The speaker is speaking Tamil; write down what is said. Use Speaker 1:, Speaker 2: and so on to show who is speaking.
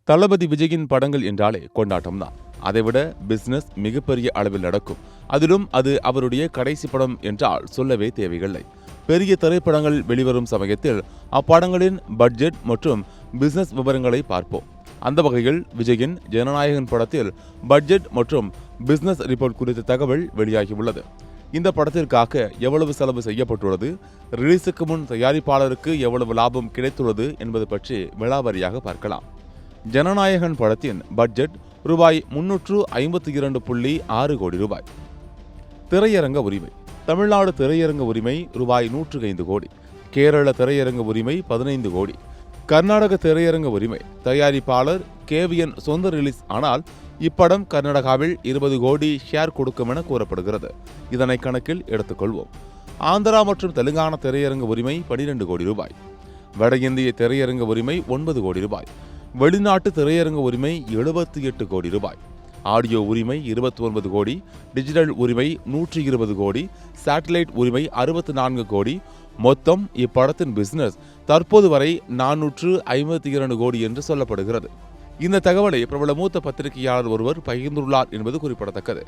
Speaker 1: தளபதி விஜயின் படங்கள் என்றாலே கொண்டாட்டம்தான். அதைவிட பிசினஸ் மிகப்பெரிய அளவில் நடக்கும். அதிலும் அது அவருடைய கடைசி படம் என்றால் சொல்லவே தேவையில்லை. பெரிய திரைப்படங்கள் வெளிவரும் சமயத்தில் அப்படங்களின் பட்ஜெட் மற்றும் பிசினஸ் விவரங்களை பார்ப்போம். அந்த வகையில் விஜயின் ஜனநாயகன் படத்தில் பட்ஜெட் மற்றும் பிசினஸ் ரிப்போர்ட் குறித்த தகவல் வெளியாகியுள்ளது. இந்த படத்திற்காக எவ்வளவு செலவு செய்யப்பட்டுள்ளது, ரிலீஸுக்கு முன் தயாரிப்பாளருக்கு எவ்வளவு லாபம் கிடைத்துள்ளது என்பது பற்றி விலாவாரியாக பார்க்கலாம். ஜனநாயகன் படத்தின் பட்ஜெட் ரூபாய் 352.6 கோடி ரூபாய். திரையரங்க உரிமை: தமிழ்நாடு திரையரங்க உரிமை ரூபாய் 105 கோடி, கேரள திரையரங்க உரிமை 15 கோடி, கர்நாடக திரையரங்க உரிமை. தயாரிப்பாளர் KVN சொந்த ரிலீஸ். ஆனால் இப்படம் கர்நாடகாவில் 20 கோடி ஷேர் கொடுக்கும் என கூறப்படுகிறது. இதனை கணக்கில் எடுத்துக்கொள்வோம். ஆந்திரா மற்றும் தெலுங்கானா திரையரங்க உரிமை 12 கோடி ரூபாய், வட இந்திய திரையரங்க உரிமை 9 கோடி ரூபாய், வெளிநாட்டு திரையரங்க உரிமை 78 கோடி ரூபாய், ஆடியோ உரிமை 29 கோடி, டிஜிட்டல் உரிமை 120 கோடி, சேட்டலைட் உரிமை 64 கோடி. மொத்தம் இப்படத்தின் பிசினஸ் தற்போது வரை 452 கோடி என்று சொல்லப்படுகிறது. இந்த தகவலை பிரபல மூத்த பத்திரிகையாளர் ஒருவர் பகிர்ந்துள்ளார் என்பது குறிப்பிடத்தக்கது.